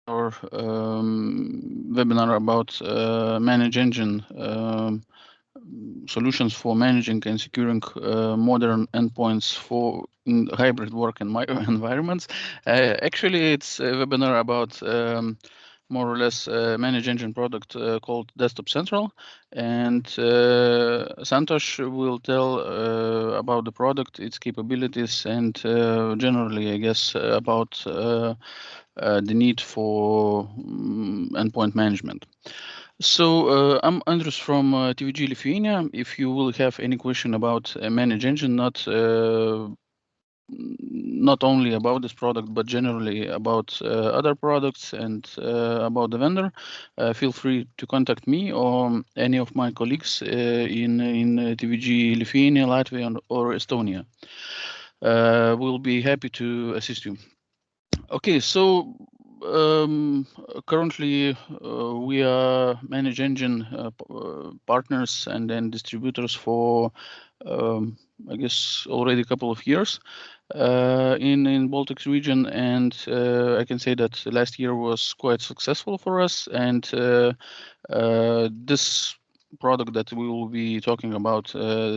our webinar about Manage Engine solutions for managing and securing modern endpoints for hybrid work environments. Actually, it's a webinar about more or less Manage Engine product called Desktop Central, and Santosh will tell about the product, its capabilities, and generally, I guess, about the need for endpoint management. So I'm Andrus from TVG Lithuania. If you will have any question about Manage Engine, not only about this product, but generally about other products and about the vendor, feel free to contact me or any of my colleagues in TVG Lithuania, Latvia, or Estonia. We'll be happy to assist you. Okay, so currently we are Manage Engine partners and then distributors for I guess already a couple of years in Baltics region, and I can say that last year was quite successful for us, and this product that we will be talking about,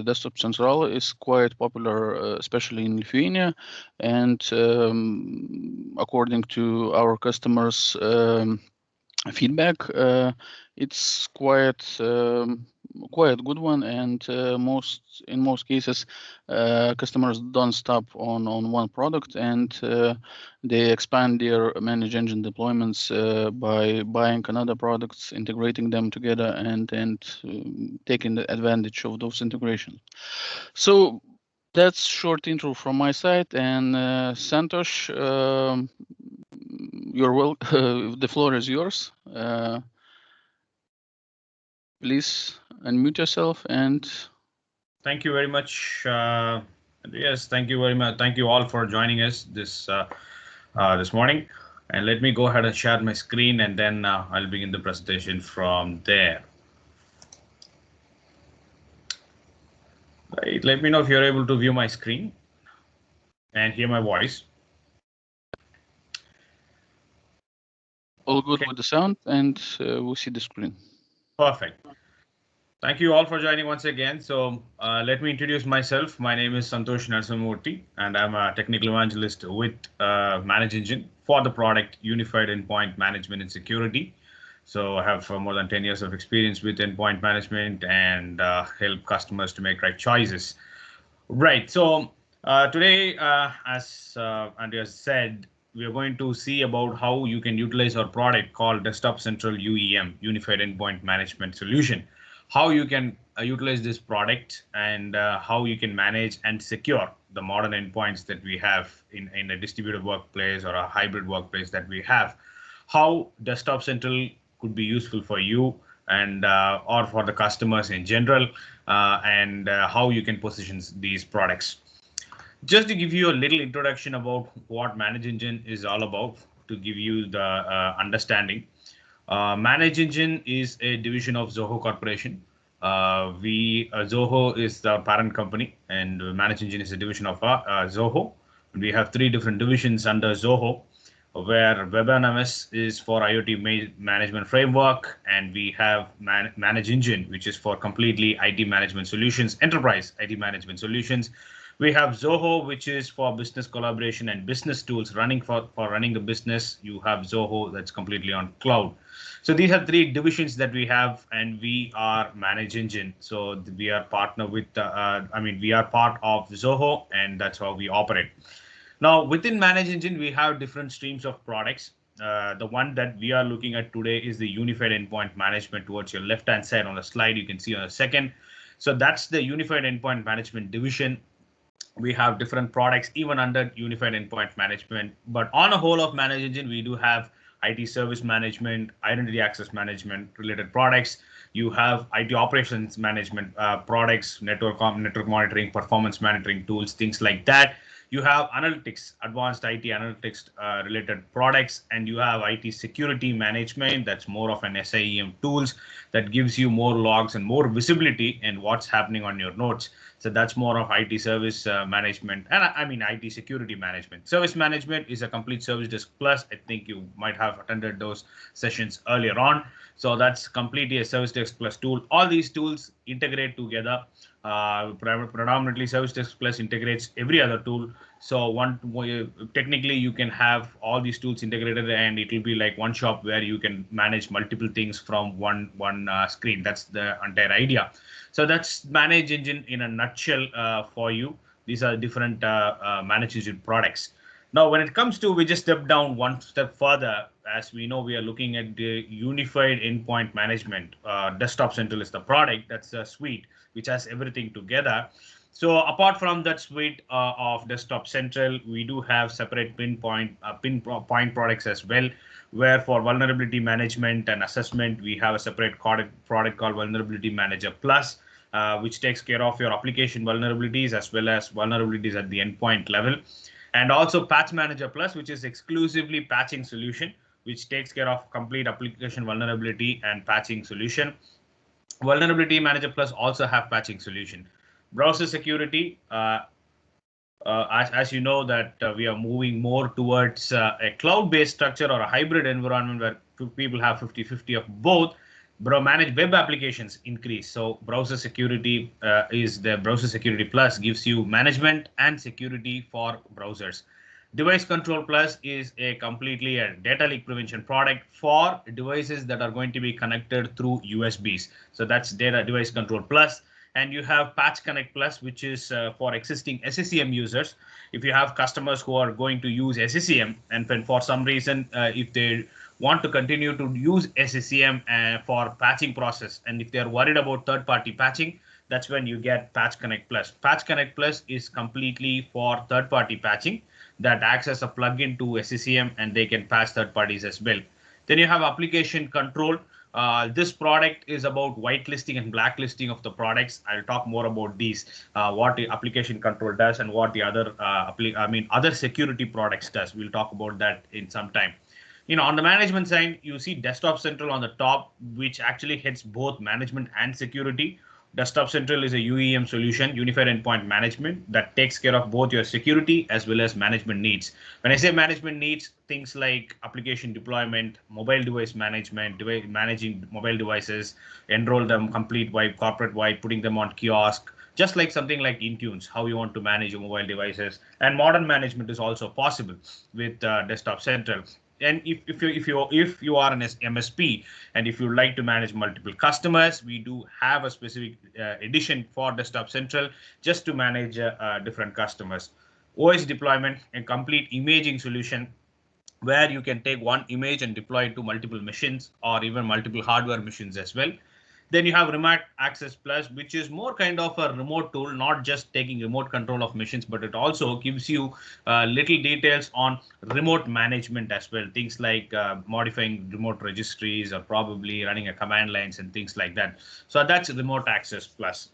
Desktop Central, is quite popular, especially in Lithuania, and according to our customers' feedback, it's quite good one, and in most cases customers don't stop on one product, and they expand their Manage Engine deployments by buying another products, integrating them together, and taking the advantage of those integrations. So that's short intro from my side, and Santosh, you're the floor is yours. Please unmute yourself and. Thank you very much. Yes, thank you very much. Thank you all for joining us this morning. And let me go ahead and share my screen, and then I'll begin the presentation from there. Right. Let me know if you're able to view my screen and hear my voice. All good with the sound, and we'll see the screen. Perfect. Thank you all for joining once again. So let me introduce myself. My name is Santosh Narasimhamurthy, and I'm a technical evangelist with Manage Engine for the product Unified Endpoint Management and Security. So I have more than 10 years of experience with endpoint management and help customers to make right choices. Right. So today, as Andreas said, we are going to see about how you can utilize our product called Desktop Central UEM, Unified Endpoint Management Solution. How you can utilize this product, and how you can manage and secure the modern endpoints that we have in a distributed workplace or a hybrid workplace that we have. How Desktop Central could be useful for you and or for the customers in general, and how you can position these products. Just to give you a little introduction about what Manage Engine is all about, to give you the understanding. Manage Engine is a division of Zoho Corporation. Zoho is the parent company, and Manage Engine is a division of Zoho. We have three different divisions under Zoho, where WebNMS is for IoT management framework, and we have Manage Engine, which is for completely IT management solutions, enterprise IT management solutions. We have Zoho, which is for business collaboration and business tools running for running the business. You have Zoho that's completely on cloud. So these are three divisions that we have, and we are Manage Engine. So we are partner with, we are part of Zoho, and that's how we operate. Now, within Manage Engine, we have different streams of products. The one that we are looking at today is the Unified Endpoint Management. Towards your left-hand side on the slide, you can see on a second. So that's the Unified Endpoint Management division. We have different products even under Unified Endpoint Management. But on a whole of Manage Engine, we do have IT service management, identity access management related products. You have IT operations management products, network monitoring, performance monitoring tools, things like that. You have analytics, advanced IT analytics related products, and you have IT security management. That's more of an SIEM tools that gives you more logs and more visibility in what's happening on your nodes. So that's more of IT service management, and I mean IT security management. Service management is a complete service desk plus. I think you might have attended those sessions earlier on. So that's completely a service desk plus tool. All these tools integrate together. Predominantly, service desk plus integrates every other tool. So technically you can have all these tools integrated, and it will be like one shop where you can manage multiple things from one screen. That's the entire idea. So that's manage engine in a nutshell for you. These are different manage engine products. Now, when it comes to, we just step down one step further. As we know, we are looking at the unified endpoint management. Desktop Central is the product. That's a suite which has everything together. So apart from that suite of Desktop Central, we do have separate pinpoint products as well, where for vulnerability management and assessment, we have a separate product called Vulnerability Manager Plus, which takes care of your application vulnerabilities as well as vulnerabilities at the endpoint level. And also Patch Manager Plus, which is exclusively patching solution, which takes care of complete application vulnerability and patching solution. Vulnerability Manager Plus also have patching solution. Browser security, as you know that we are moving more towards a cloud-based structure or a hybrid environment where people have 50-50 of both. Managed web applications increase. So browser security is the Browser Security Plus gives you management and security for browsers. Device Control Plus is a completely a data leak prevention product for devices that are going to be connected through USBs. So that's Data Device Control Plus. And you have Patch Connect Plus, which is for existing SCCM users. If you have customers who are going to use SCCM, and for some reason, if they want to continue to use SCCM for patching process, and if they're worried about third-party patching, that's when you get Patch Connect Plus. Patch Connect Plus is completely for third-party patching that acts as a plugin to SCCM, and they can patch third parties as well. Then you have application control. This product is about whitelisting and blacklisting of the products. I'll talk more about these, what the application control does and what the other, other security products does. We'll talk about that in some time. On the management side, you see Desktop Central on the top, which actually hits both management and security. Desktop Central is a UEM solution, Unified Endpoint Management, that takes care of both your security as well as management needs. When I say management needs, things like application deployment, mobile device management, managing mobile devices, enroll them complete-wide, corporate-wide, putting them on kiosk, just like something like Intunes, how you want to manage your mobile devices. And modern management is also possible with Desktop Central. And if you are an MSP and if you like to manage multiple customers, we do have a specific edition for Desktop Central just to manage different customers. OS deployment and complete imaging solution where you can take one image and deploy it to multiple machines or even multiple hardware machines as well. Then you have Remote Access Plus, which is more kind of a remote tool, not just taking remote control of machines, but it also gives you little details on remote management as well. Things like modifying remote registries or probably running a command lines and things like that. So that's Remote Access Plus.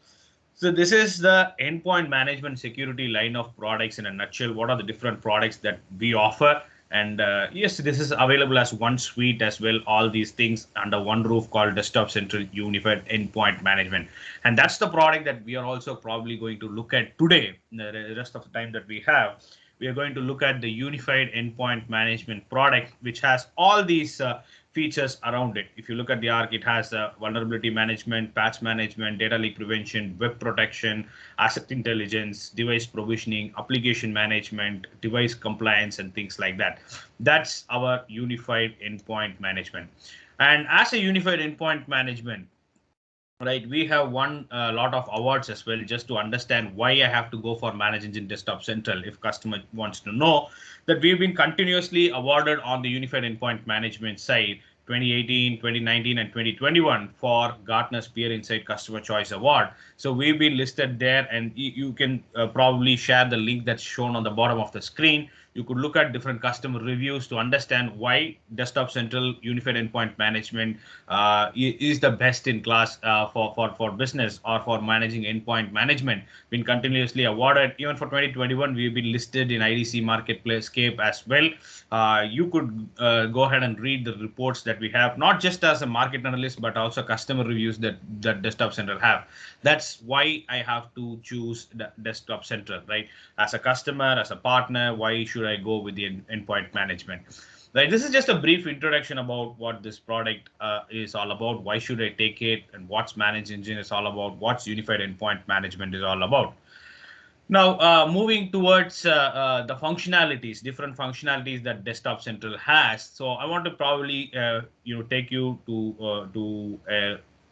So this is the endpoint management security line of products in a nutshell. What are the different products that we offer? And yes, this is available as one suite as well. All these things under one roof called Desktop Central Unified Endpoint Management. And that's the product that we are also probably going to look at today. The rest of the time that we have, we are going to look at the Unified Endpoint Management product, which has all these features around it. If you look at the ARC, it has vulnerability management, patch management, data leak prevention, web protection, asset intelligence, device provisioning, application management, device compliance, and things like that. That's our unified endpoint management. And as a unified endpoint management, right, we have won a lot of awards as well, just to understand why I have to go for Manage Engine Desktop Central. If customer wants to know that, we've been continuously awarded on the unified endpoint management side 2018, 2019, and 2021 for Gartner's Peer Insight Customer Choice Award. So we've been listed there, and you can probably share the link that's shown on the bottom of the screen. You could look at different customer reviews to understand why Desktop Central Unified Endpoint Management is the best in class for business or for managing endpoint management. Been continuously awarded. Even for 2021, we've been listed in IDC Marketplace Scape as well. You could go ahead and read the reports that we have, not just as a market analyst, but also customer reviews that Desktop Central have. That's why I have to choose the Desktop Central, right? As a customer, as a partner, why should I go with the endpoint management? Right. This is just a brief introduction about what this product is all about. Why should I take it, and what's Manage Engine is all about? What's Unified Endpoint Management is all about? Now, moving towards the functionalities, different functionalities that Desktop Central has. So, I want to probably take you to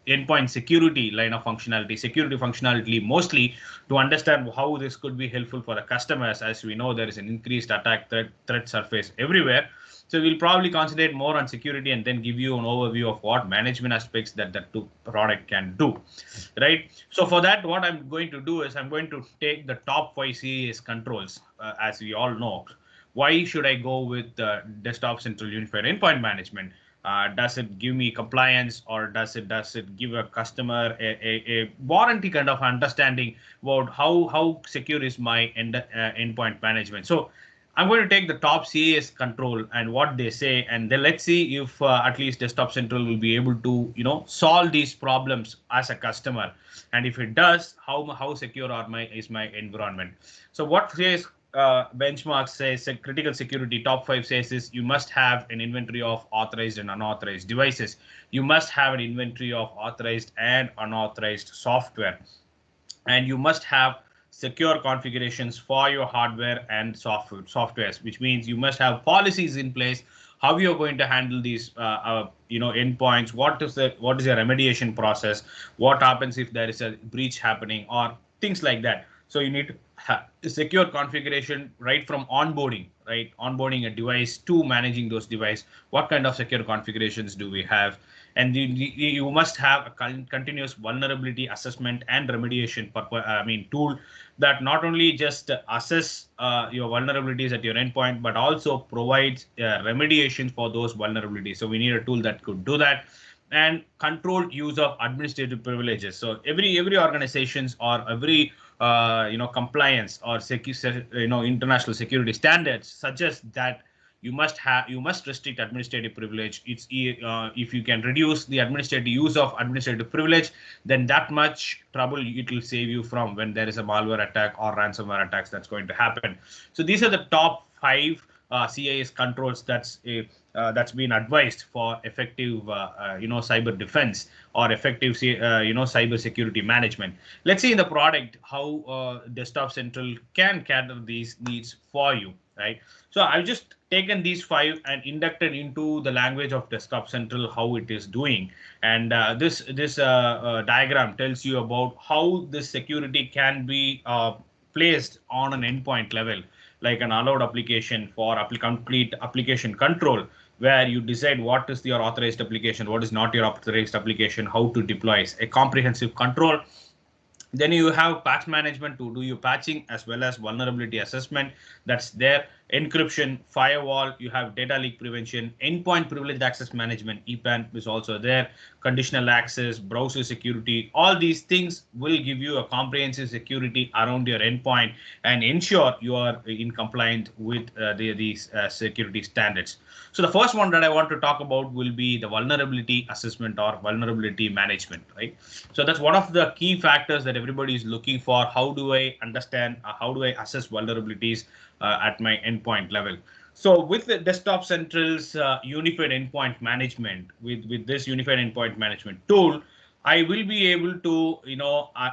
endpoint security line of functionality, security functionality mostly, to understand how this could be helpful for the customers. As we know, there is an increased attack threat surface everywhere. So we'll probably concentrate more on security and then give you an overview of what management aspects that the product can do, right? So for that, what I'm going to do is I'm going to take the top 5 CAS controls, as we all know. Why should I go with Desktop Central Unified Endpoint Management? Does it give me compliance, or does it give a customer a warranty kind of understanding about how secure is my endpoint management? So I'm going to take the top CAS control and what they say, and then let's see if at least Desktop Central will be able to solve these problems as a customer, and if it does, how secure is my environment? So what says benchmark says critical security top 5 says is you must have an inventory of authorized and unauthorized devices. You must have an inventory of authorized and unauthorized software, and you must have secure configurations for your hardware and softwares, which means you must have policies in place how you're going to handle these endpoints. What is your remediation process? What happens if there is a breach happening, or things like that? So you need to have a secure configuration right from onboarding, right? Onboarding a device to managing those devices. What kind of secure configurations do we have? And you must have a continuous vulnerability assessment and remediation tool that not only just assess your vulnerabilities at your endpoint, but also provides remediation for those vulnerabilities. So we need a tool that could do that. And controlled use of administrative privileges. So every organizations or every compliance or international security standards suggest that you must restrict administrative privilege. If you can reduce the administrative use of administrative privilege, then that much trouble it will save you from when there is a malware attack or ransomware attacks that's going to happen. So these are the top 5 CIS controls that's been advised for effective cyber defense or effective cyber security management. Let's see in the product how Desktop Central can cater these needs for you, right? So I've just taken these 5 and inducted into the language of Desktop Central how it is doing, and this diagram tells you about how this security can be placed on an endpoint level, like an allowed application for complete application control, where you decide what is your authorized application, what is not your authorized application, how to deploy a comprehensive control. Then you have patch management to do your patching as well as vulnerability assessment. That's there. Encryption, firewall, you have data leak prevention, endpoint privileged access management, EPAN is also there, conditional access, browser security. All these things will give you a comprehensive security around your endpoint and ensure you are in compliance with these security standards. So the first one that I want to talk about will be the vulnerability assessment or vulnerability management, right? So that's one of the key factors that everybody is looking for. How do I understand, how do I assess vulnerabilities at my endpoint level? So with the Desktop Central's unified endpoint management, with this unified endpoint management tool, I will be able to,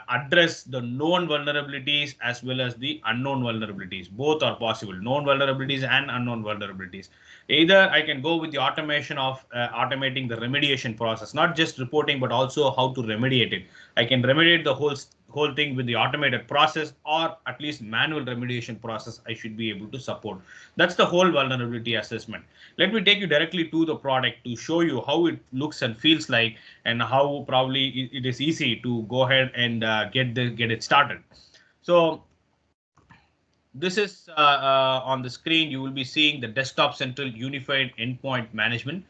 address the known vulnerabilities as well as the unknown vulnerabilities. Both are possible, known vulnerabilities and unknown vulnerabilities. Either I can go with the automation of automating the remediation process, not just reporting, but also how to remediate it. I can remediate the whole thing with the automated process, or at least manual remediation process I should be able to support. That's the whole vulnerability assessment. Let me take you directly to the product to show you how it looks and feels like, and how probably it is easy to go ahead and get it started. So this is on the screen. You will be seeing the desktop central unified endpoint management.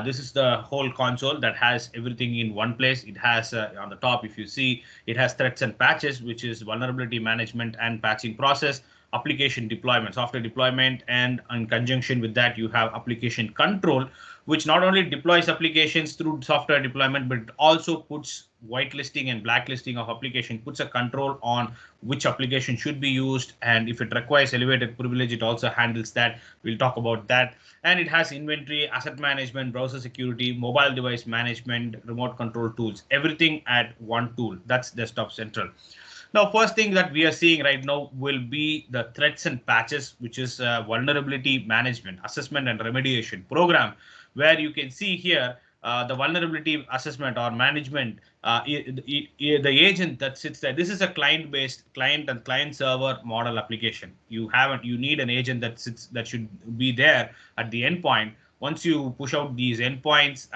This is the whole console that has everything in one place. It has on the top, if you see, it has threats and patches, which is vulnerability management and patching process, application deployment, software deployment, and in conjunction with that, you have application control, which not only deploys applications through software deployment, but it also puts whitelisting and blacklisting of application, puts a control on which application should be used, and if it requires elevated privilege, it also handles that. We'll talk about that. And it has inventory, asset management, browser security, mobile device management, remote control tools, everything at one tool. That's Desktop Central. Now, first thing that we are seeing right now will be the threats and patches, which is vulnerability management, assessment and remediation program, where you can see here the vulnerability assessment or management, the agent that sits there. This is a client-based client and client server model application. You need an agent that should be there at the endpoint. Once you push out these endpoints,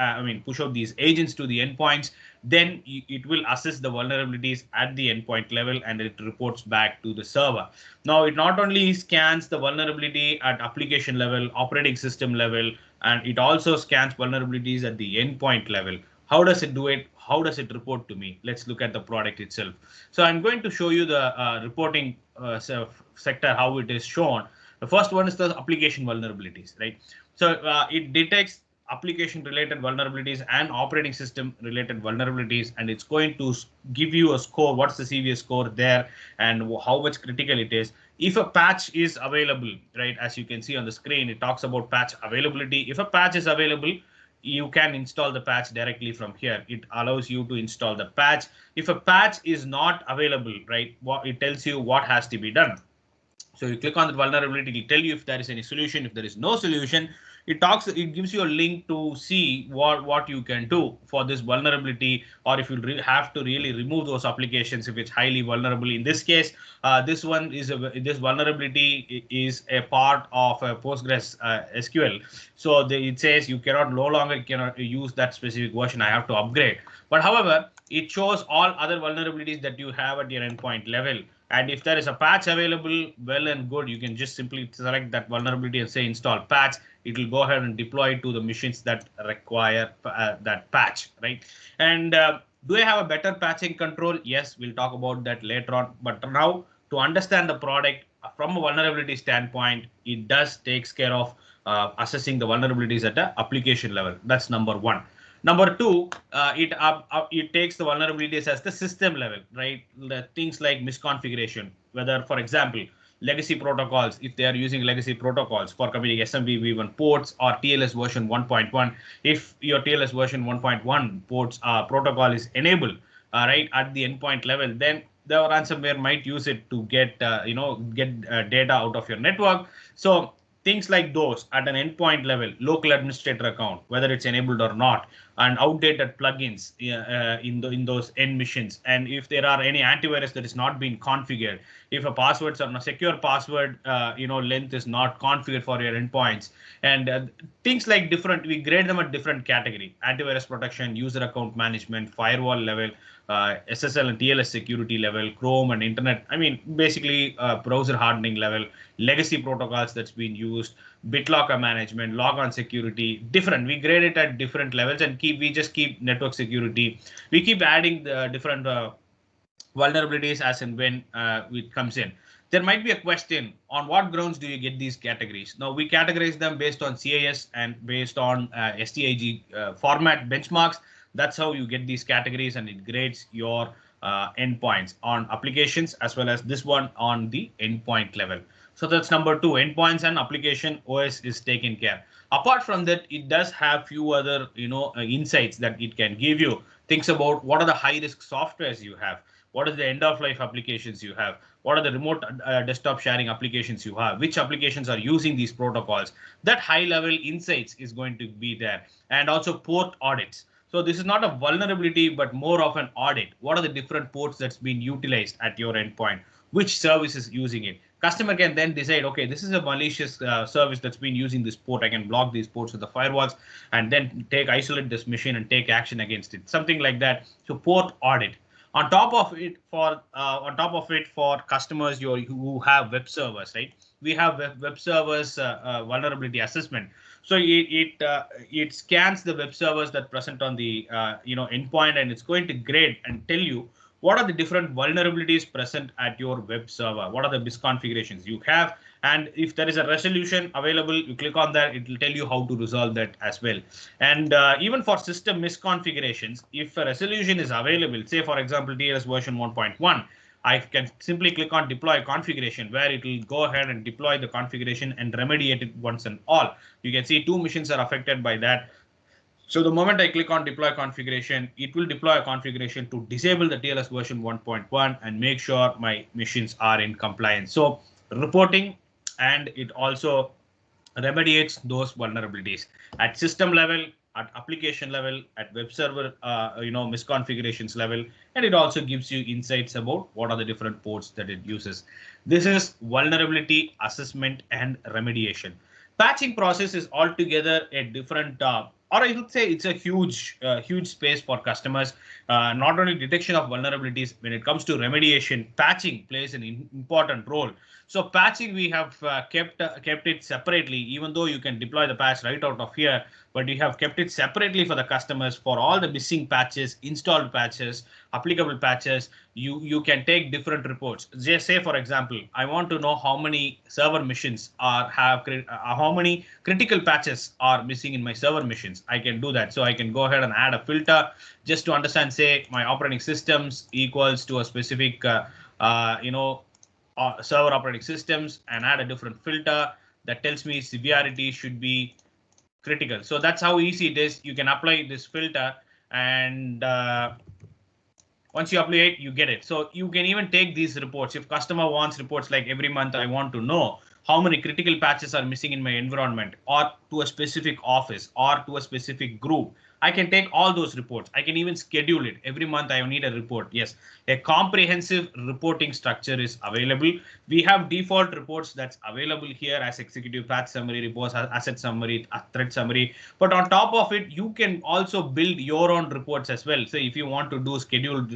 push out these agents to the endpoints, then it will assess the vulnerabilities at the endpoint level and it reports back to the server. Now, it not only scans the vulnerability at application level, operating system level, and it also scans vulnerabilities at the endpoint level. How does it do it? How does it report to me? Let's look at the product itself. So I'm going to show you the reporting sector, how it is shown. The first one is the application vulnerabilities, right? So it detects application related vulnerabilities and operating system related vulnerabilities, and it's going to give you a score. What's the CVS score there and how much critical it is. If a patch is available, right, as you can see on the screen, it talks about patch availability. If a patch is available, you can install the patch directly from here. It allows you to install the patch. If a patch is not available, right, it tells you what has to be done. So you click on the vulnerability, it will tell you if there is any solution. If there is no solution, it gives you a link to see what you can do for this vulnerability, or if you have to really remove those applications if it's highly vulnerable. In this case, this vulnerability is a part of a Postgres SQL. So it says you cannot use that specific version. I have to upgrade. But however, it shows all other vulnerabilities that you have at your endpoint level. And if there is a patch available, well and good, you can just simply select that vulnerability and say install patch. It will go ahead and deploy it to the machines that require that patch, right? And do I have a better patching control? Yes, we'll talk about that later on. But now, to understand the product from a vulnerability standpoint, it does takes care of assessing the vulnerabilities at the application level. That's number one. Number two, it takes the vulnerabilities as the system level, right? The things like misconfiguration, whether, for example, legacy protocols, if they are using legacy protocols for communicating SMB-V1 ports or TLS version 1.1, if your TLS version 1.1 ports protocol is enabled, right, at the endpoint level, then the ransomware might use it to get data out of your network. So things like those at an endpoint level, local administrator account, whether it's enabled or not, and outdated plugins in those end missions, and if there are any antivirus that is not being configured, if a passwords or a secure password length is not configured for your endpoints, and things like different, we grade them at different category: antivirus protection, user account management, firewall level, SSL and TLS security level, Chrome and Internet. I mean, basically browser hardening level, legacy protocols that's been used, BitLocker management, logon security, different. We grade it at different levels and we just keep network security. We keep adding the different vulnerabilities as and when it comes in. There might be a question on what grounds do you get these categories? Now, we categorize them based on CIS and based on STIG format benchmarks. That's how you get these categories, and it grades your endpoints on applications as well as this one on the endpoint level. So that's number two, endpoints and application OS is taken care. Apart from that, it does have few other insights that it can give you. Things about what are the high risk softwares you have, what is the end of life applications you have, what are the remote desktop sharing applications you have, which applications are using these protocols. That high level insights is going to be there, and also port audits. So this is not a vulnerability, but more of an audit. What are the different ports that's been utilized at your endpoint? Which service is using it? Customer can then decide, okay, this is a malicious service that's been using this port. I can block these ports with the firewalls and then isolate this machine and take action against it. Something like that. So port audit. On top of it, for customers who have web servers, right? We have web servers vulnerability assessment. So it scans the web servers that present on the endpoint, and it's going to grade and tell you what are the different vulnerabilities present at your web server, what are the misconfigurations you have, and if there is a resolution available, you click on that, it will tell you how to resolve that as well. And even for system misconfigurations, if a resolution is available, say for example TLS version 1.1, I can simply click on deploy configuration, where it will go ahead and deploy the configuration and remediate it once and all. You can see 2 machines are affected by that. So the moment I click on deploy configuration, it will deploy a configuration to disable the TLS version 1.1 and make sure my machines are in compliance. So reporting, and it also remediates those vulnerabilities at system level, at application level, at web server, misconfigurations level, and it also gives you insights about what are the different ports that it uses. This is vulnerability assessment and remediation. Patching process is altogether a different, or I would say it's a huge space for customers. Not only detection of vulnerabilities, when it comes to remediation, patching plays an important role. So patching, we have kept it separately, even though you can deploy the patch right out of here, but we have kept it separately for the customers for all the missing patches, installed patches, applicable patches. You can take different reports. Just say, for example, I want to know how many server machines how many critical patches are missing in my server machines. I can do that. So I can go ahead and add a filter just to understand, say my operating systems equals to a specific server operating systems, and add a different filter that tells me severity should be critical. So that's how easy it is. You can apply this filter, and once you apply it, you get it. So you can even take these reports. If customer wants reports like every month, I want to know how many critical patches are missing in my environment, or to a specific office, or to a specific group, I can take all those reports. I can even schedule it. Every month I need a report. Yes, a comprehensive reporting structure is available. We have default reports that's available here as executive patch summary, reports, asset summary, threat summary. But on top of it, you can also build your own reports as well. So if you want to do scheduled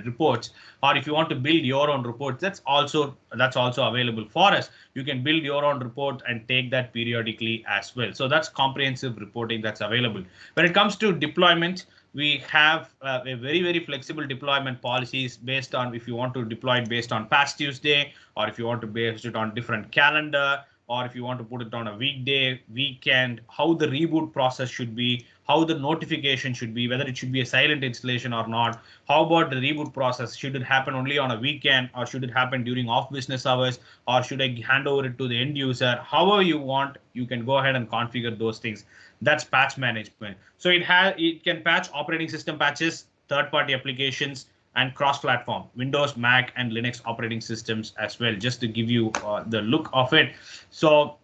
reports, or if you want to build your own reports, that's also available for us. You can build your own report and take that periodically as well. So that's comprehensive reporting that's available. When it comes to deployment, we have a very flexible deployment policies based on if you want to deploy it based on Patch Tuesday, or if you want to base it on different calendar, or if you want to put it on a weekday, weekend, how the reboot process should be, how the notification should be, whether it should be a silent installation or not. How about the reboot process? Should it happen only on a weekend, or should it happen during off business hours, or should I hand over it to the end user? However you want, you can go ahead and configure those things. That's patch management. So it can patch operating system patches, third-party applications, and cross-platform Windows, Mac, and Linux operating systems as well, just to give you the look of it. So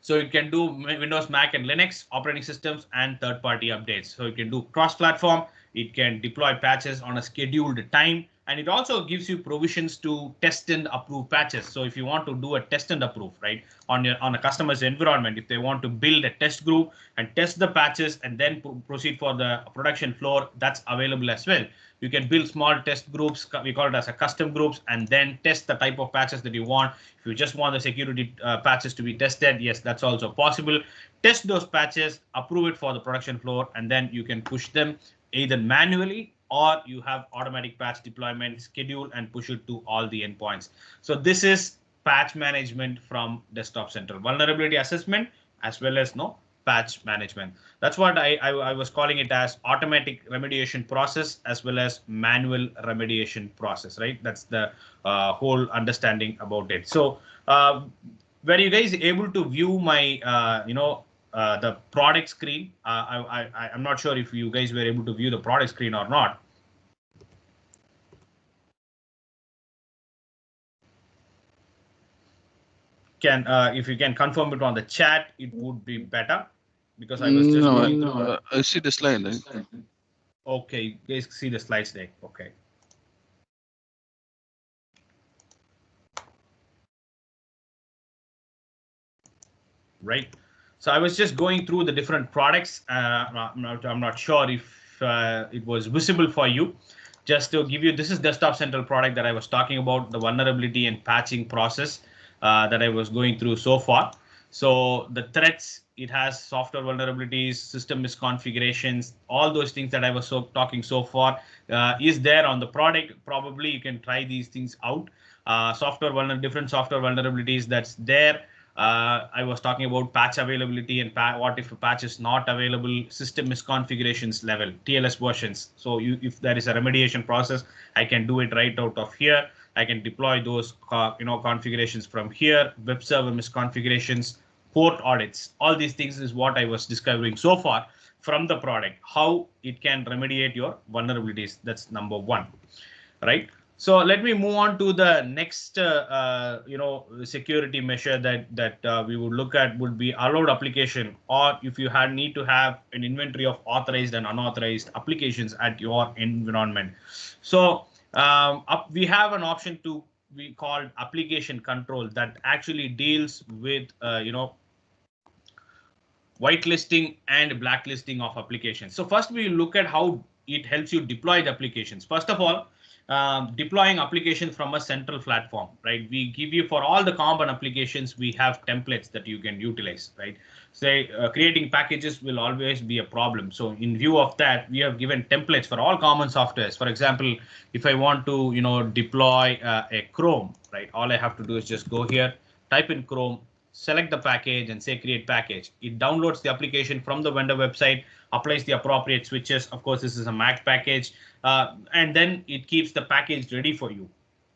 it can do Windows, Mac, and Linux operating systems and third-party updates. So it can do cross-platform. It can deploy patches on a scheduled time, and it also gives you provisions to test and approve patches. So if you want to do a test and approve, right, on a customer's environment, if they want to build a test group and test the patches and then proceed for the production floor, that's available as well. You can build small test groups, we call it as a custom groups, and then test the type of patches that you want. If you just want the security patches to be tested, yes, that's also possible. Test those patches, approve it for the production floor, and then you can push them either manually, or you have automatic patch deployment, schedule and push it to all the endpoints. So this is patch management from Desktop Center. Vulnerability assessment as well as patch management. That's what I was calling it as automatic remediation process as well as manual remediation process, right? That's the whole understanding about it. So were you guys able to view my, the product screen? I'm not sure if you guys were able to view the product screen or not. If you can confirm it on the chat, it would be better, because I was just going through. I see the slide. Okay, you guys see the slides there. Okay. Right. So I was just going through the different products. I'm not sure if it was visible for you. just to give you, this is Desktop Central product that I was talking about, the vulnerability and patching process that I was going through so far. So the threats, it has software vulnerabilities, system misconfigurations, all those things that I was talking so far is there on the product. Probably you can try these things out. Different software vulnerabilities that's there. I was talking about patch availability and what if a patch is not available, system misconfigurations level, TLS versions. So if there is a remediation process, I can do it right out of here. I can deploy those configurations from here, web server misconfigurations, port audits. All these things is what I was discovering so far from the product, how it can remediate your vulnerabilities. That's number one, right? So let me move on to the next, security measure that we would look at would be allowed application, or if you need to have an inventory of authorized and unauthorized applications at your environment. So we have an option to we called application control that actually deals with whitelisting and blacklisting of applications. So first we look at how it helps you deploy the applications. First of all, deploying applications from a central platform, right? We give you for all the common applications, we have templates that you can utilize, right? Say creating packages will always be a problem. So in view of that, we have given templates for all common softwares. For example, if I want to, deploy a Chrome, right? All I have to do is just go here, type in Chrome, select the package and say create package. It downloads the application from the vendor website, applies the appropriate switches. Of course, this is a Mac package, and then it keeps the package ready for you.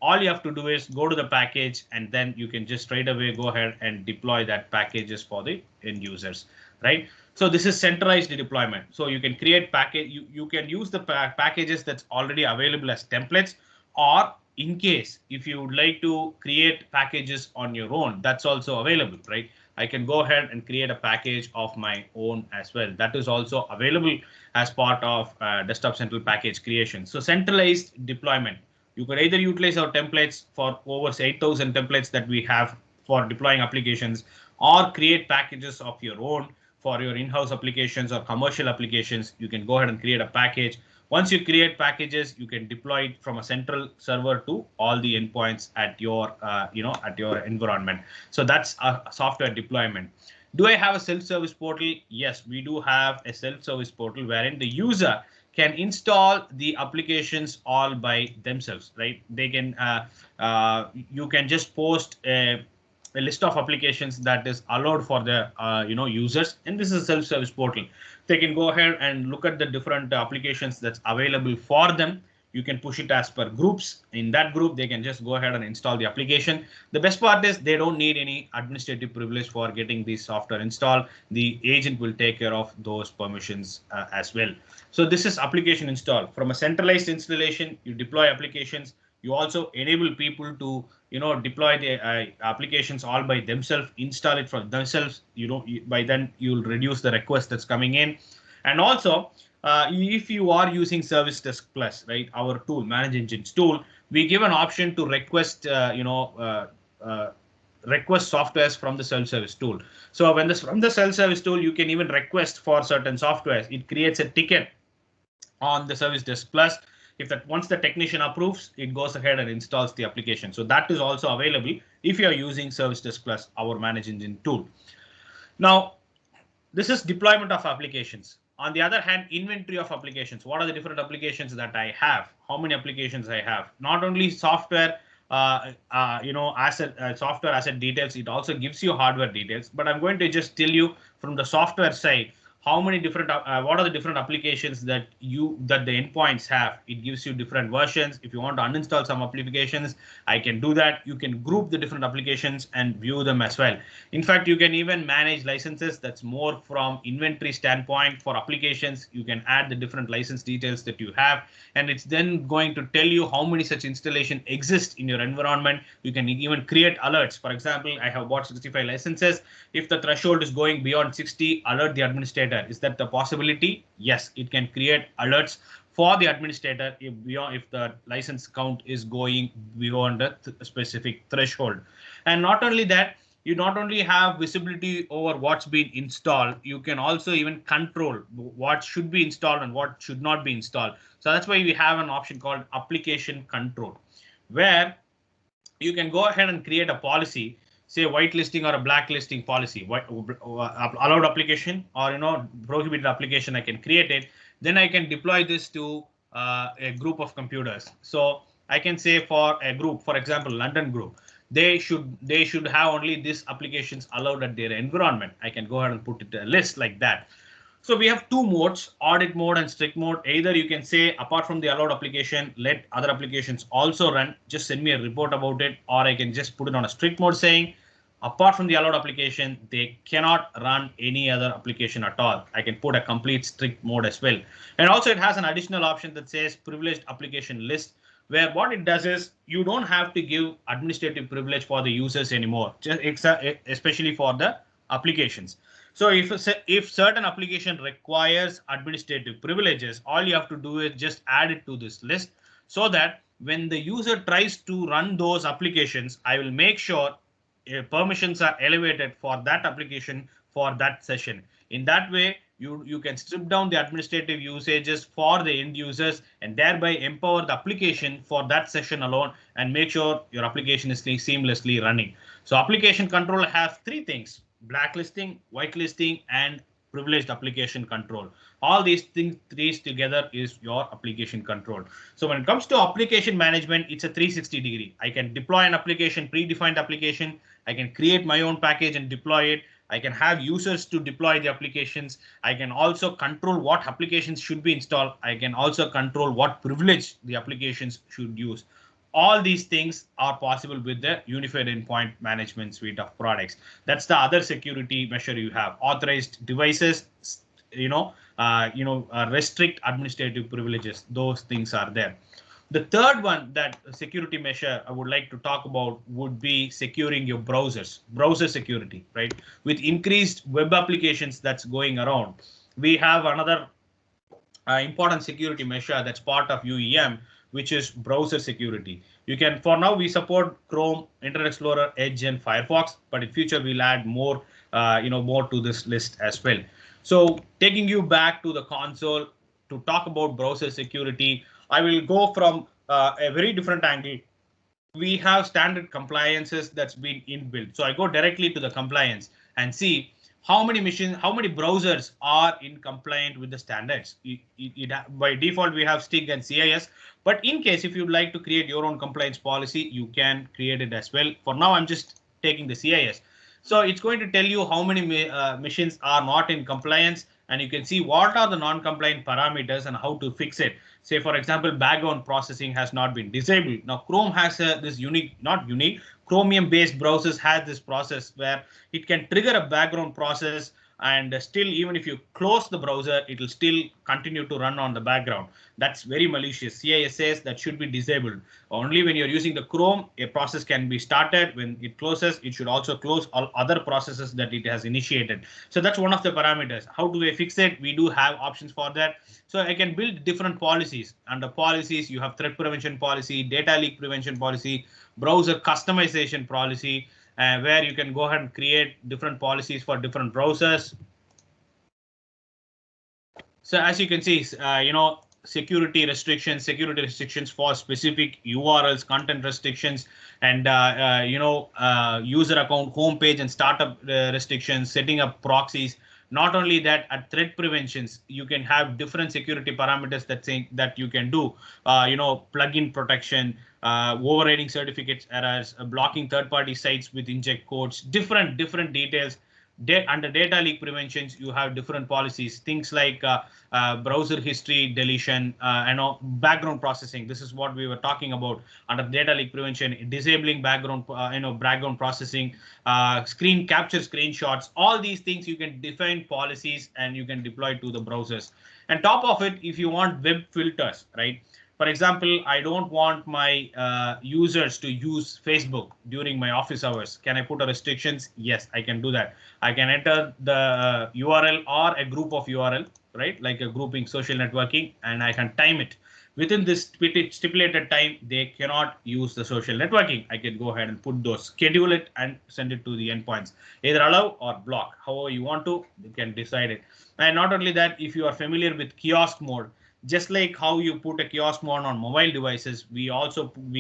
All you have to do is go to the package, and then you can just straight away go ahead and deploy that packages for the end users, right? So this is centralized deployment. So you can create package, you can use the packages that's already available as templates, or in case if you would like to create packages on your own, that's also available, right? I can go ahead and create a package of my own as well. That is also available as part of Desktop Central package creation. So centralized deployment, you could either utilize our templates for over 8,000 templates that we have for deploying applications, or create packages of your own for your in-house applications or commercial applications. You can go ahead and create a package. Once you create packages, you can deploy it from a central server to all the endpoints at your at your environment. So that's a software deployment. Do I have a self-service portal? Yes, we do have a self-service portal wherein the user can install the applications all by themselves, right? They can you can just post a list of applications that is allowed for the users, and this is a self-service portal. They can go ahead and look at the different applications that's available for them. You can push it as per groups. In that group, they can just go ahead and install the application. The best part is they don't need any administrative privilege for getting the software installed. The agent will take care of those permissions as well. So this is application install. From a centralized installation, you deploy applications. You also enable people to deploy the applications all by themselves, install it for themselves. By then you'll reduce the request that's coming in. And also if you are using Service Desk Plus, right, our tool, Manage Engines tool, we give an option to request request softwares from the self-service tool. So when this from the self-service tool, you can even request for certain softwares. It creates a ticket on the Service Desk Plus. If that once the technician approves, it goes ahead and installs the application. So that is also available if you are using Service Desk Plus, our Manage Engine tool. Now, this is deployment of applications. On the other hand, inventory of applications. What are the different applications that I have? How many applications I have? Not only software, software asset details. It also gives you hardware details. But I'm going to just tell you from the software side, how many different what are the different applications that the endpoints have. It gives you different versions. If you want to uninstall some applications, I can do that. You can group the different applications and view them as well. In fact, you can even manage licenses. That's more from inventory standpoint. For applications, you can add the different license details that you have, and it's then going to tell you how many such installation exist in your environment. You can even create alerts. For example, I have bought 65 licenses. If the threshold is going beyond 60, alert the administrator. Is that the possibility? Yes, it can create alerts for the administrator if the license count is going beyond a specific threshold. And not only that, you not only have visibility over what's been installed, you can also even control what should be installed and what should not be installed. So that's why we have an option called application control, where you can go ahead and create a policy, say whitelisting or a blacklisting policy, allowed application or prohibited application. I can create it, then I can deploy this to a group of computers. So I can say for a group, for example, London group, they should have only these applications allowed at their environment. I can go ahead and put it a list like that. So we have two modes, audit mode and strict mode. Either you can say, apart from the allowed application, let other applications also run. Just send me a report about it. Or I can just put it on a strict mode saying, apart from the allowed application, they cannot run any other application at all. I can put a complete strict mode as well. And also it has an additional option that says privileged application list, where what it does is you don't have to give administrative privilege for the users anymore, just especially for the applications. So if certain application requires administrative privileges, all you have to do is just add it to this list, so that when the user tries to run those applications, I will make sure permissions are elevated for that application for that session. In that way, you can strip down the administrative usages for the end users and thereby empower the application for that session alone and make sure your application is seamlessly running. So application control has three things: blacklisting, whitelisting, and privileged application control. All these things, three together, is your application control. So when it comes to application management, it's a 360-degree. I can deploy an application, predefined application. I can create my own package and deploy it. I can have users to deploy the applications. I can also control what applications should be installed. I can also control what privilege the applications should use. All these things are possible with the unified endpoint management suite of products. That's the other security measure you have. Authorized devices, restrict administrative privileges. Those things are there. The third one, that security measure I would like to talk about, would be securing your browsers, browser security, right? With increased web applications that's going around, we have another important security measure that's part of UEM, which is browser security. You can, for now, we support Chrome, Internet Explorer, Edge, and Firefox, but in future we'll add more, more to this list as well. So taking you back to the console to talk about browser security, I will go from a very different angle. We have standard compliances that's been inbuilt. So I go directly to the compliance and see how many machines, how many browsers are in compliant with the standards. By default, we have STIG and CIS. But in case if you'd like to create your own compliance policy, you can create it as well. For now, I'm just taking the CIS. So it's going to tell you how many machines are not in compliance, and you can see what are the non-compliant parameters and how to fix it. Say, for example, background processing has not been disabled. Now, Chrome has this unique, not unique, Chromium-based browsers has this process where it can trigger a background process, and still, even if you close the browser, it will still continue to run on the background. That's very malicious. CIS says that should be disabled. Only when you're using the Chrome, a process can be started. When it closes, it should also close all other processes that it has initiated. So that's one of the parameters. How do we fix it? We do have options for that. So I can build different policies. Under policies, you have threat prevention policy, data leak prevention policy, browser customization policy, where you can go ahead and create different policies for different browsers. So as you can see, security restrictions for specific URLs, content restrictions, and user account, homepage, and startup restrictions, setting up proxies. Not only that, at threat preventions, you can have different security parameters that you can do. Plugin protection, overriding certificates errors, blocking third-party sites with inject codes, different details. Under data leak preventions, you have different policies, things like browser history deletion, background processing. This is what we were talking about under data leak prevention, disabling background processing, screen capture screenshots. All these things you can define policies and you can deploy to the browsers. And top of it, if you want web filters, right? For example, I don't want my users to use Facebook during my office hours. Can I put a restrictions? Yes, I can do that. I can enter the URL or a group of URL, right? Like a grouping social networking, and I can time it. within this stipulated time, they cannot use the social networking. I can go ahead and put those, schedule it and send it to the endpoints, either allow or block, however you want to, you can decide it. And not only that, if you are familiar with kiosk mode, just like how you put a kiosk mode on mobile devices, we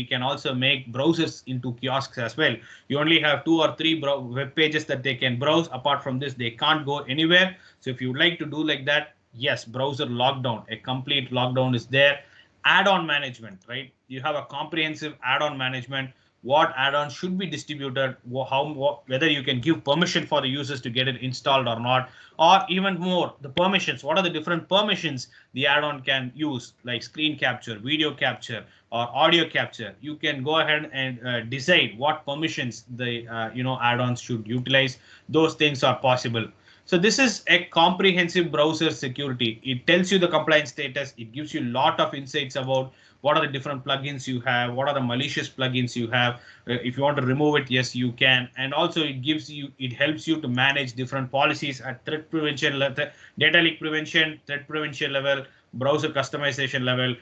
can also make browsers into kiosks as well. You only have 2 or 3 web pages that they can browse. Apart from this, they can't go anywhere. So if you would like to do like that, yes, browser lockdown, a complete lockdown is there. Add-on management, right? You have a comprehensive add-on management, what add-ons should be distributed, whether you can give permission for the users to get it installed or not, or even more, the permissions, what are the different permissions the add-on can use, like screen capture, video capture, or audio capture. You can go ahead and decide what permissions the add-ons should utilize. Those things are possible. So this is a comprehensive browser security. It tells you the compliance status. It gives you a lot of insights about what are the different plugins you have, what are the malicious plugins you have. If you want to remove it, yes, you can. And also it helps you to manage different policies at threat prevention, data leak prevention, threat prevention level, browser customization level,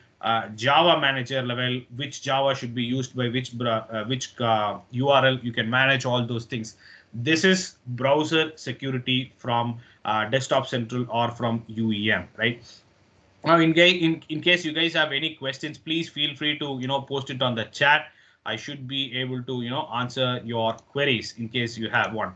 Java manager level, which Java should be used by which URL. You can manage all those things. This is browser security from Desktop Central or from UEM, right? Now, in case you guys have any questions, please feel free to post it on the chat. I should be able to answer your queries in case you have one,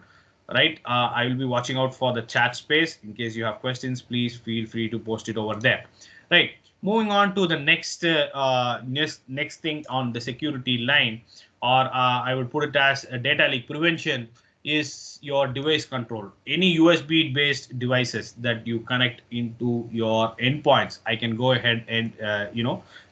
right? I will be watching out for the chat space. In case you have questions, please feel free to post it over there, right? Moving on to the next thing on the security line, or I would put it as a data leak prevention, is your device control. Any USB based devices that you connect into your endpoints, I can go ahead and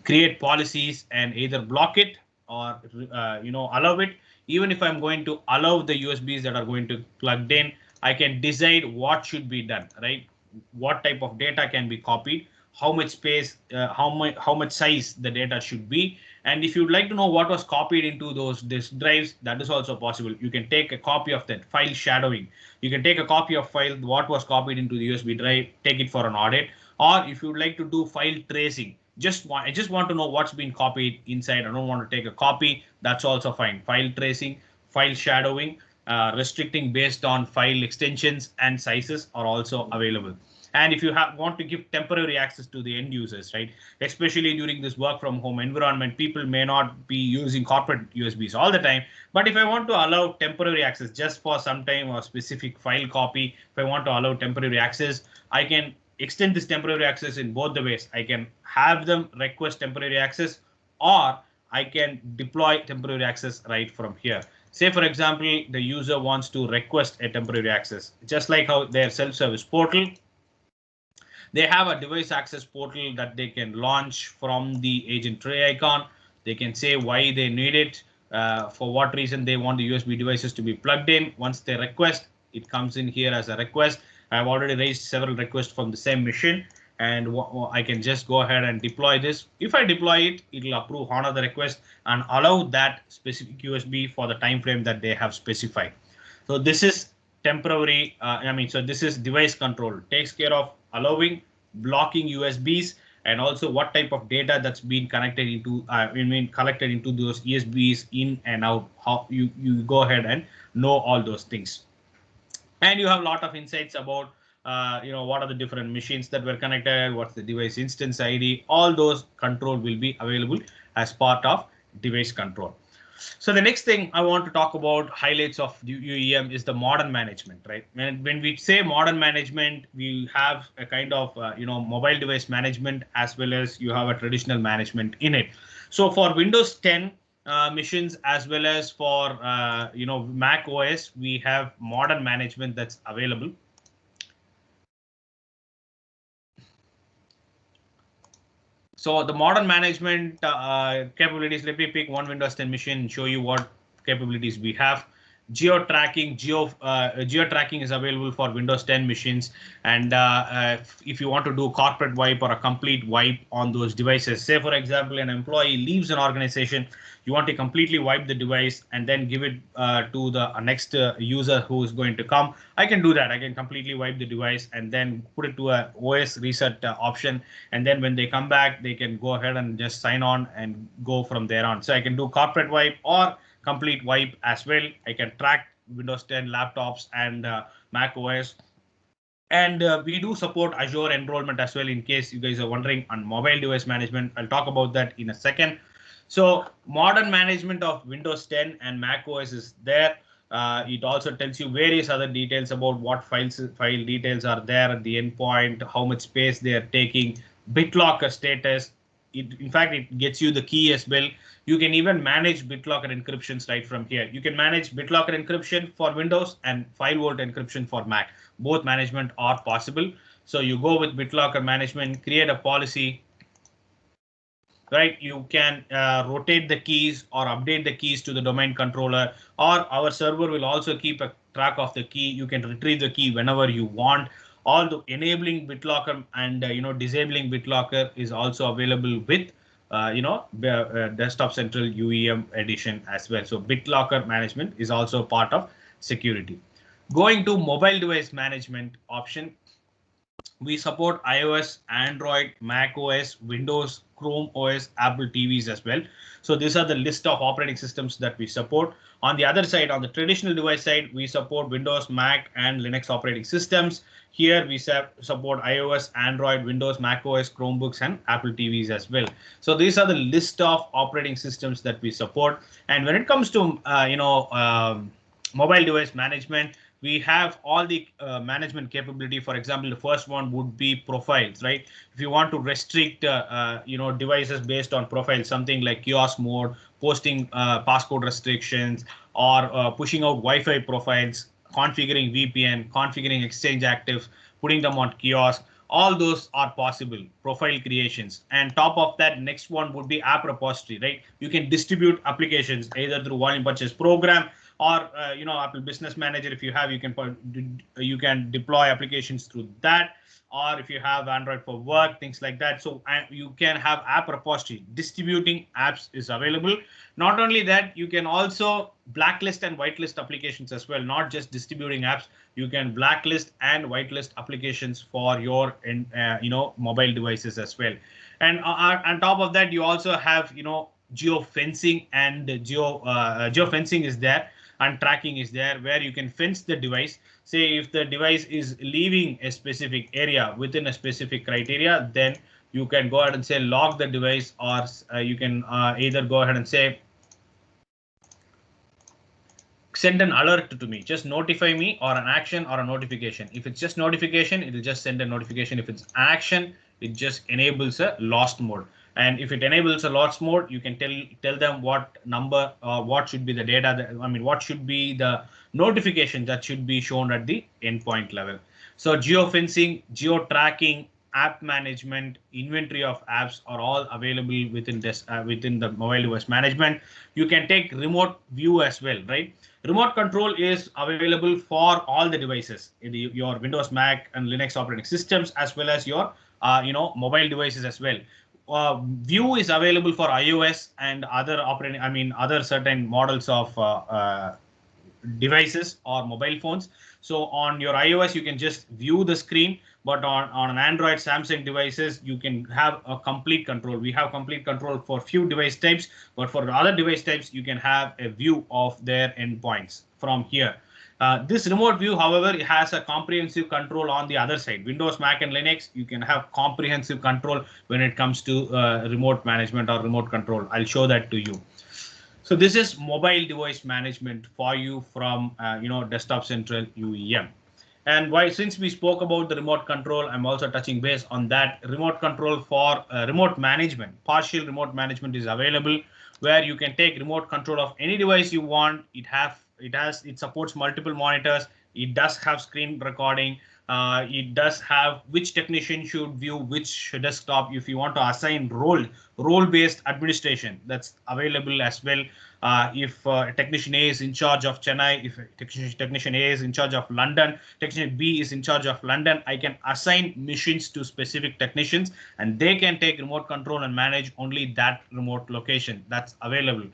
create policies and either block it or allow it. Even if I'm going to allow the USBs that are going to plugged in, I can decide what should be done, right? What type of data can be copied, how much space, how much size the data should be. And if you'd like to know what was copied into those disk drives, that is also possible. You can take a copy of that, file shadowing. You can take a copy of file what was copied into the USB drive, take it for an audit. Or if you'd like to do file tracing, I just want to know what's been copied inside. I don't want to take a copy. That's also fine. File tracing, file shadowing, restricting based on file extensions and sizes are also available. And if you want to give temporary access to the end users, right, especially during this work from home environment, people may not be using corporate USBs all the time. But if I want to allow temporary access just for some time or specific file copy, if I want to allow temporary access, I can extend this temporary access in both the ways. I can have them request temporary access, or I can deploy temporary access right from here. Say, for example, the user wants to request a temporary access, just like how their self-service portal, they have a device access portal that they can launch from the agent tray icon. They can say why they need it, for what reason they want the USB devices to be plugged in. Once they request, it comes in here as a request. I've already raised several requests from the same machine, and I can just go ahead and deploy this. If I deploy it, it will approve, honor the request, and allow that specific USB for the time frame that they have specified. So this is temporary. So this is device control. Takes care of allowing, blocking USBs, and also what type of data that's been connected into, collected into those USBs in and out. How you go ahead and know all those things, and you have a lot of insights about what are the different machines that were connected, what's the device instance ID. All those control will be available as part of device control. So the next thing I want to talk about, highlights of UEM, is the modern management, right? When we say modern management, we have a kind of mobile device management, as well as you have a traditional management in it. So for Windows 10 machines, as well as for Mac OS, we have modern management that's available. So the modern management capabilities, let me pick one Windows 10 machine and show you what capabilities we have. Geo tracking, geo tracking is available for Windows 10 machines. And if you want to do corporate wipe or a complete wipe on those devices, say for example, an employee leaves an organization, you want to completely wipe the device and then give it to the next user who is going to come. I can do that. I can completely wipe the device and then put it to a OS reset option. And then when they come back, they can go ahead and just sign on and go from there on. So I can do corporate wipe or complete wipe as well. I can track Windows 10 laptops and Mac OS. And we do support Azure enrollment as well, in case you guys are wondering on mobile device management. I'll talk about that in a second. So modern management of Windows 10 and Mac OS is there. It also tells you various other details about what file details are there at the endpoint, how much space they are taking, BitLocker status. In fact, it gets you the key as well. You can even manage BitLocker encryptions right from here. You can manage BitLocker encryption for Windows and 5-volt encryption for Mac. Both management are possible. So you go with BitLocker management, create a policy, right? You can rotate the keys or update the keys to the domain controller, or our server will also keep a track of the key. You can retrieve the key whenever you want. All the enabling BitLocker and disabling BitLocker is also available with Desktop Central UEM edition as well. So BitLocker management is also part of security. Going to mobile device management option, we support iOS, Android, Mac OS, Windows, Chrome OS, Apple TVs as well. So these are the list of operating systems that we support. On the other side, on the traditional device side, we support Windows, Mac, and Linux operating systems. Here we support iOS, Android, Windows, Mac OS, Chromebooks, and Apple TVs as well. So these are the list of operating systems that we support. And when it comes to mobile device management, we have all the management capability. For example, the first one would be profiles, right? If you want to restrict devices based on profiles, something like kiosk mode, posting passcode restrictions, or pushing out Wi-Fi profiles, configuring VPN, configuring Exchange actives, putting them on kiosk, all those are possible profile creations. And top of that, next one would be app repository, right? You can distribute applications either through volume purchase program, or Apple Business Manager. If you have, you can deploy applications through that, or if you have Android for work, things like that. So you can have app repository. Distributing apps is available. Not only that, you can also blacklist and whitelist applications as well. Not just distributing apps, you can blacklist and whitelist applications for your mobile devices as well. And on top of that, you also have geo fencing, and geo fencing is there, and tracking is there, where you can fence the device. Say if the device is leaving a specific area within a specific criteria, then you can go ahead and say log the device, or you can either go ahead and say send an alert to me, just notify me, or an action or a notification. If it's just notification, it will just send a notification. If it's action, it just enables a lost mode. And if it enables a lost mode, you can tell them what number or what should be the data what should be the notification that should be shown at the endpoint level. So geofencing, geo tracking, app management, inventory of apps are all available within this within the mobile device management. You can take remote view as well, right? Remote control is available for all the devices in your Windows, Mac, and Linux operating systems, as well as your mobile devices as well. View is available for iOS and other other certain models of devices or mobile phones. So on your iOS, you can just view the screen, but on an Android, Samsung devices, you can have a complete control. We have complete control for few device types, but for other device types, you can have a view of their endpoints from here. This remote view, however, has a comprehensive control on the other side. Windows, Mac, and Linux, you can have comprehensive control when it comes to remote management or remote control. I'll show that to you. So this is mobile device management for you from Desktop Central UEM. And why, since we spoke about the remote control, I'm also touching base on that. Remote control for remote management, partial remote management is available, where you can take remote control of any device you want. It supports multiple monitors. It does have screen recording. It does have which technician should view which desktop. If you want to assign role-based administration, that's available as well. If technician A is in charge of Chennai, if technician A is in charge of London, technician B is in charge of London, I can assign machines to specific technicians and they can take remote control and manage only that remote location. That's available.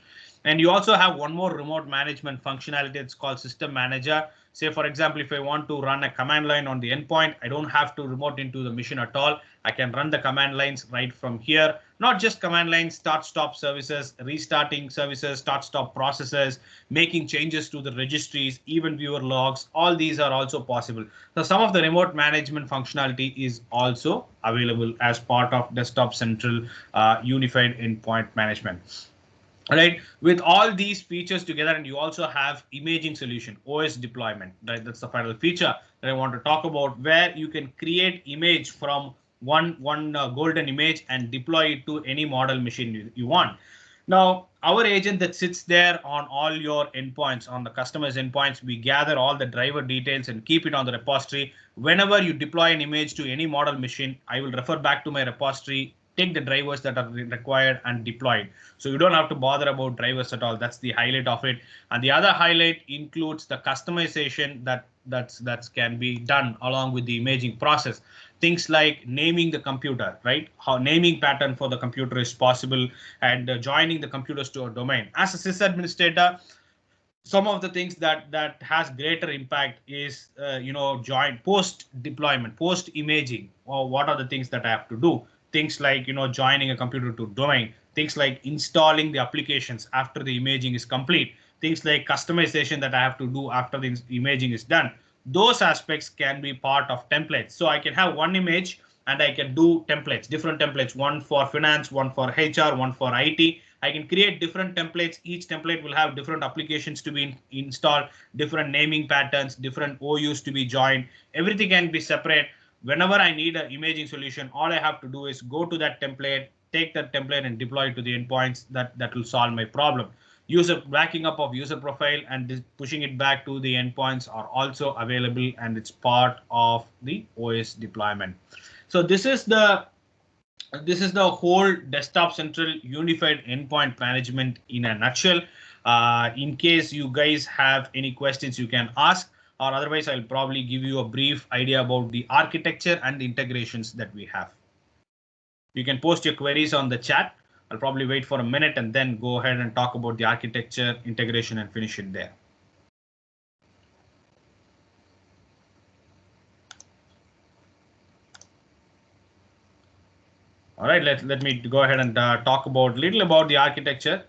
And you also have one more remote management functionality. It's called System Manager. Say, for example, if I want to run a command line on the endpoint, I don't have to remote into the machine at all. I can run the command lines right from here. Not just command lines, start stop services, restarting services, start stop processes, making changes to the registries, even viewer logs. All these are also possible. So some of the remote management functionality is also available as part of Desktop Central Unified Endpoint Management. Right, with all these features together, and you also have imaging solution, OS deployment, right? That's the final feature that I want to talk about, where you can create image from one golden image and deploy it to any model machine you want. Now, our agent that sits there on all your endpoints, on the customer's endpoints, we gather all the driver details and keep it on the repository. Whenever you deploy an image to any model machine, I will refer back to my repository, take the drivers that are required and deploy it. So you don't have to bother about drivers at all. That's the highlight of it. And the other highlight includes the customization that can be done along with the imaging process. Things like naming the computer, right? How naming pattern for the computer is possible, and joining the computers to a domain. As a sysadministrator, some of the things that has greater impact is join post deployment, post imaging, or what are the things that I have to do. Things like joining a computer to domain, things like installing the applications after the imaging is complete, things like customization that I have to do after the imaging is done. Those aspects can be part of templates. So I can have one image and I can do templates, different templates, one for finance, one for HR, one for IT. I can create different templates. Each template will have different applications to be installed, different naming patterns, different OUs to be joined. Everything can be separate. Whenever I need an imaging solution, all I have to do is go to that template, take that template and deploy it to the endpoints. That will solve my problem. User backing up of user profile and pushing it back to the endpoints are also available, and it's part of the OS deployment. So this is the whole Desktop Central Unified Endpoint Management in a nutshell. In case you guys have any questions, you can ask, or otherwise I'll probably give you a brief idea about the architecture and the integrations that we have. You can post your queries on the chat. I'll probably wait for a minute and then go ahead and talk about the architecture, integration, and finish it there. All right, let me go ahead and talk about little about the architecture.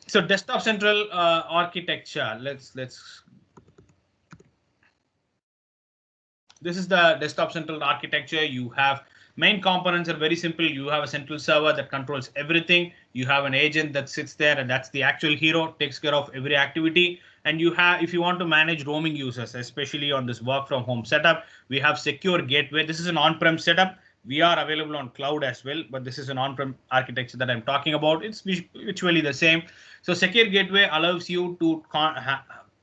So Desktop Central architecture. This is the Desktop Central architecture. You have main components are very simple. You have a central server that controls everything. You have an agent that sits there, and that's the actual hero, takes care of every activity. And you have, if you want to manage roaming users, especially on this work from home setup, we have secure gateway. This is an on-prem setup. We are available on cloud as well, but this is an on-prem architecture that I'm talking about. It's virtually the same. So secure gateway allows you to,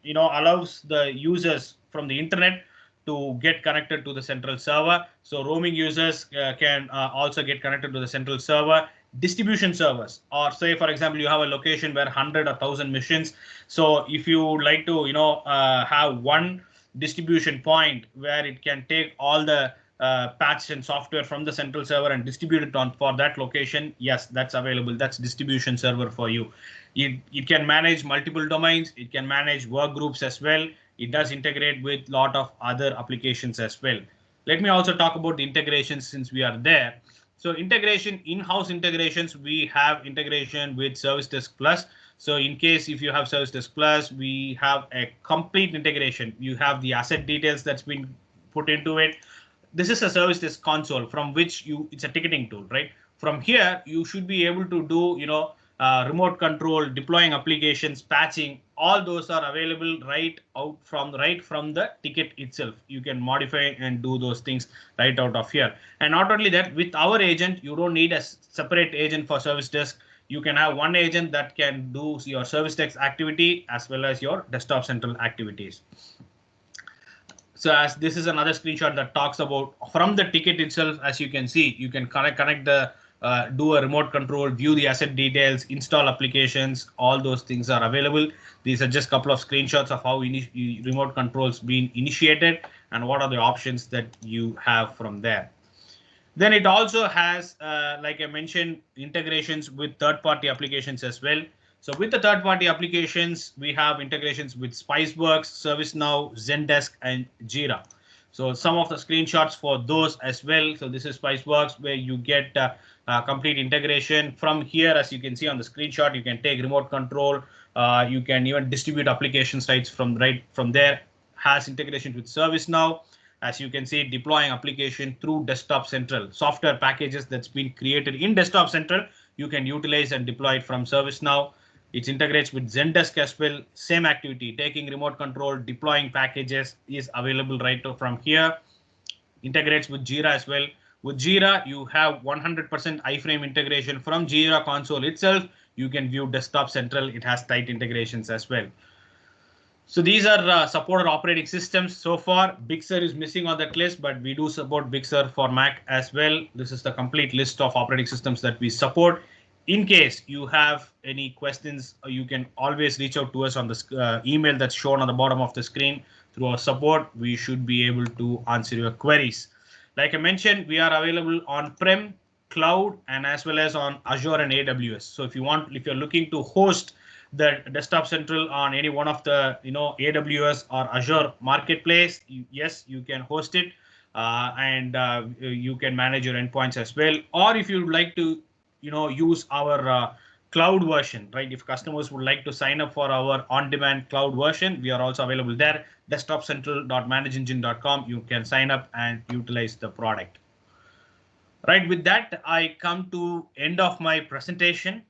allows the users from the internet to get connected to the central server. So roaming users can also get connected to the central server. Distribution servers, or say for example you have a location where 100 or 1000 machines. So if you would like to have one distribution point where it can take all the patch and software from the central server and distribute it on for that location, yes, that's available. That's distribution server for you. It can manage multiple domains. It can manage work groups as well. It does integrate with a lot of other applications as well. Let me also talk about the integrations since we are there. So integration, in-house integrations, we have integration with Service Desk Plus. So in case if you have Service Desk Plus, we have a complete integration. You have the asset details that's been put into it. This is a Service Desk console from which it's a ticketing tool, right? From here, you should be able to do, remote control, deploying applications, patching. All those are available right from the ticket itself. You can modify and do those things right out of here. And not only that, with our agent, you don't need a separate agent for Service Desk. you can have one agent that can do your service desk activity as well as your desktop central activities. So as this is another screenshot that talks about from the ticket itself, as you can see, you can connect the do a remote control, view the asset details, install applications, all those things are available. These are just a couple of screenshots of how remote controls being initiated and what are the options that you have from there. Then it also has, like I mentioned, integrations with third-party applications as well. So with the third-party applications, we have integrations with Spiceworks, ServiceNow, Zendesk, and Jira. So some of the screenshots for those as well. So this is Spiceworks, where you get complete integration from here. As you can see on the screenshot, you can take remote control. You can even distribute application sites from right from there. Has integration with ServiceNow. As you can see, deploying application through Desktop Central. Software packages that's been created in Desktop Central, you can utilize and deploy it from ServiceNow. It integrates with Zendesk as well. Same activity, taking remote control, deploying packages is available right from here. Integrates with Jira as well. With Jira, you have 100% iframe integration from Jira console itself. You can view Desktop Central. It has tight integrations as well. So these are supported operating systems so far. Big Sur is missing on that list, but we do support Big Sur for Mac as well. This is the complete list of operating systems that we support. In case you have any questions, you can always reach out to us on the email that's shown on the bottom of the screen. Through our support, we should be able to answer your queries. Like I mentioned, we are available on Prem, Cloud, and as well as on Azure and AWS. So if you're looking to host the Desktop Central on any one of the AWS or Azure marketplace, yes, you can host it, and you can manage your endpoints as well. Or if you'd like to use our cloud version, right? If customers would like to sign up for our on-demand cloud version, we are also available there. Desktopcentral.manageengine.com. You can sign up and utilize the product. Right, with that, I come to end of my presentation.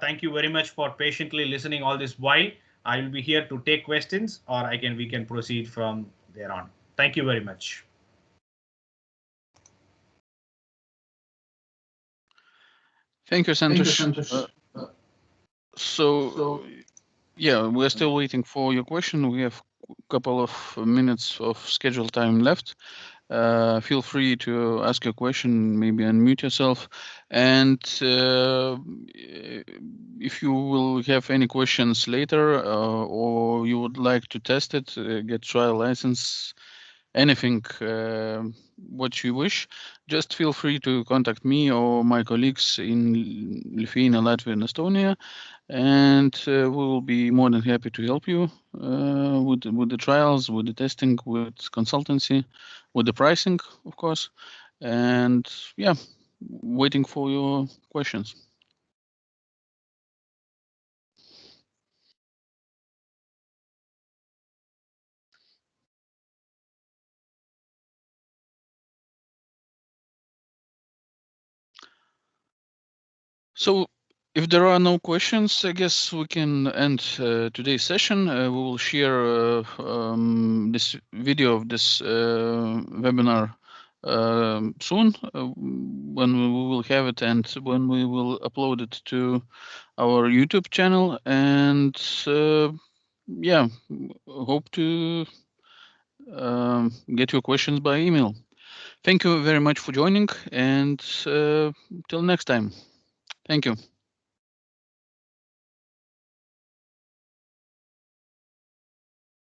Thank you very much for patiently listening all this while. I will be here to take questions, or we can proceed from there on. Thank you very much. Thank you, Santosh. So, yeah, we're still waiting for your question. We have a couple of minutes of scheduled time left. Feel free to ask your question, maybe unmute yourself. And if you will have any questions later, or you would like to test it, get trial license, anything what you wish, just feel free to contact me or my colleagues in Lithuania, Latvia, and Estonia, and we will be more than happy to help you with the trials, with the testing, with consultancy, with the pricing, of course, and yeah, waiting for your questions. So if there are no questions, I guess we can end today's session. We will share this video of this webinar soon when we will have it and when we will upload it to our YouTube channel. And yeah, hope to get your questions by email. Thank you very much for joining, and till next time. Thank you.